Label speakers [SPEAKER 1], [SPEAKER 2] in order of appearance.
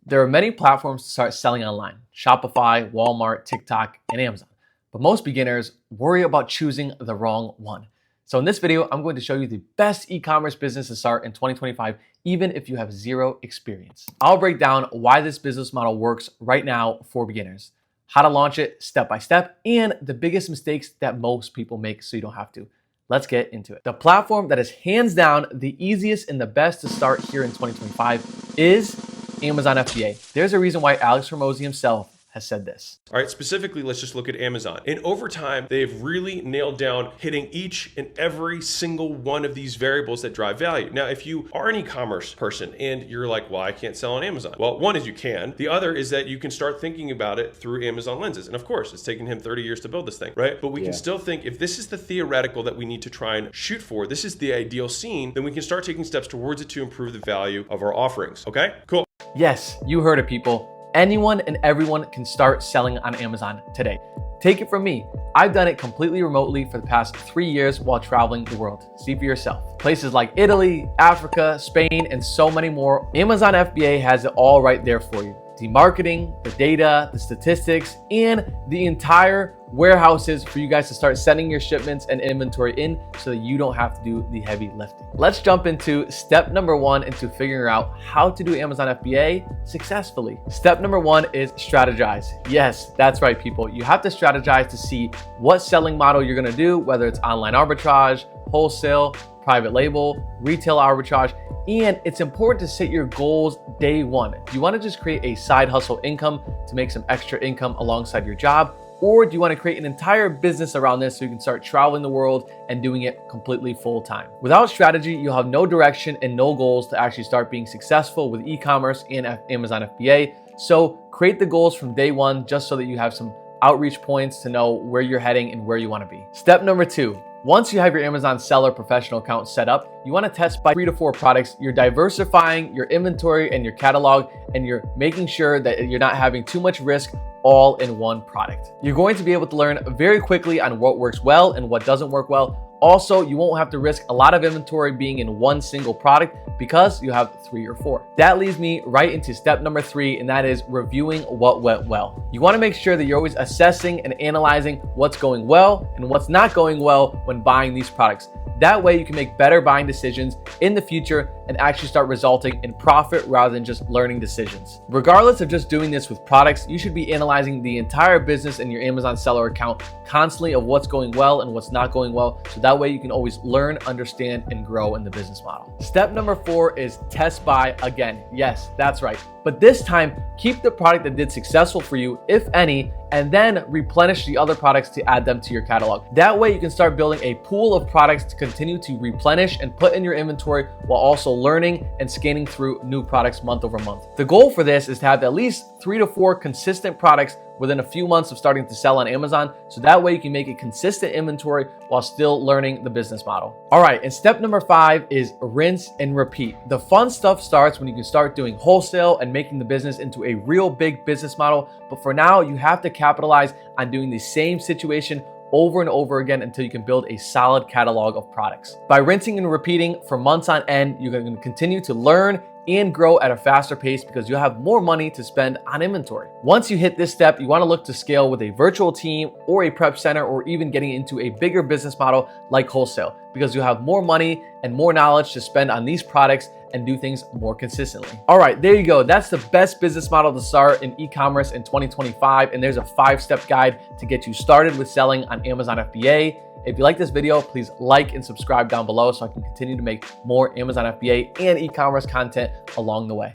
[SPEAKER 1] There are many platforms to start selling online: Shopify, Walmart, TikTok, and Amazon. But most beginners worry about choosing the wrong one. So in this video, I'm going to show you the best e-commerce business to start in 2025, even if you have zero experience. I'll break down why this business model works right now for beginners, how to launch it step by step, and the biggest mistakes that most people make so you don't have to. Let's get into it. The platform that is hands down the easiest and the best to start here in 2025 is Amazon FBA. There's a reason why Alex Hormozi himself has said this.
[SPEAKER 2] All right, specifically, let's just look at Amazon. And over time, they've really nailed down hitting each and every single one of these variables that drive value. Now, if you are an e-commerce person and you're like, well, I can't sell on Amazon. Well, one is you can. The other is that you can start thinking about it through Amazon lenses. And of course, it's taken him 30 years to build this thing, right? But we can still think if this is the theoretical that we need to try and shoot for, this is the ideal scene, then we can start taking steps towards it to improve the value of our offerings. Okay, cool.
[SPEAKER 1] Yes, you heard it, people. Anyone and everyone can start selling on Amazon today. Take it from me. I've done it completely remotely for the past 3 years while traveling the world. See for yourself. Places like Italy, Africa, Spain, and so many more. Amazon FBA has it all right there for you. The marketing, the data, the statistics, and the entire warehouses for you guys to start sending your shipments and inventory in so that you don't have to do the heavy lifting. Let's jump into step number one into figuring out how to do Amazon FBA successfully. Step number one is strategize. Yes, that's right, people. You have to strategize to see what selling model you're gonna do, whether it's online arbitrage, wholesale, private label, retail arbitrage, and it's important to set your goals day one. Do you want to just create a side hustle income to make some extra income alongside your job? Or do you want to create an entire business around this so you can start traveling the world and doing it completely full time? Without strategy, you'll have no direction and no goals to actually start being successful with e-commerce and Amazon FBA. So create the goals from day one just so that you have some outreach points to know where you're heading and where you want to be. Step number two. Once you have your Amazon Seller Professional account set up, you want to test by 3 to 4 products. You're diversifying your inventory and your catalog, and you're making sure that you're not having too much risk all in one product. You're going to be able to learn very quickly on what works well and what doesn't work well. Also, you won't have to risk a lot of inventory being in one single product because you have 3 or 4. That leads me right into step number 3, and that is reviewing what went well. You want to make sure that you're always assessing and analyzing what's going well and what's not going well when buying these products. That way you can make better buying decisions in the future and actually start resulting in profit rather than just learning decisions. Regardless of just doing this with products, you should be analyzing the entire business in your Amazon seller account constantly of what's going well and what's not going well. So that way you can always learn, understand, and grow in the business model. Step number 4 is test buy again. Yes, that's right. But this time, keep the product that did successful for you, if any, and then replenish the other products to add them to your catalog. That way you can start building a pool of products to continue to replenish and put in your inventory while also learning and scanning through new products month over month. The goal for this is to have at least 3 to 4 consistent products within a few months of starting to sell on Amazon, so that way you can make a consistent inventory while still learning the business model. All right, and step number 5 is rinse and repeat. The fun stuff starts when you can start doing wholesale and making the business into a real big business model, but for now, you have to capitalize on doing the same situation over and over again until you can build a solid catalog of products. By rinsing and repeating for months on end, you're going to continue to learn and grow at a faster pace because you have more money to spend on inventory. Once you hit this step, you want to look to scale with a virtual team or a prep center, or even getting into a bigger business model like wholesale, because you have more money and more knowledge to spend on these products and do things more consistently. All right, there you go. That's the best business model to start in e-commerce in 2025. And there's a 5-step guide to get you started with selling on Amazon FBA. If you like this video, please like and subscribe down below so I can continue to make more Amazon FBA and e-commerce content along the way.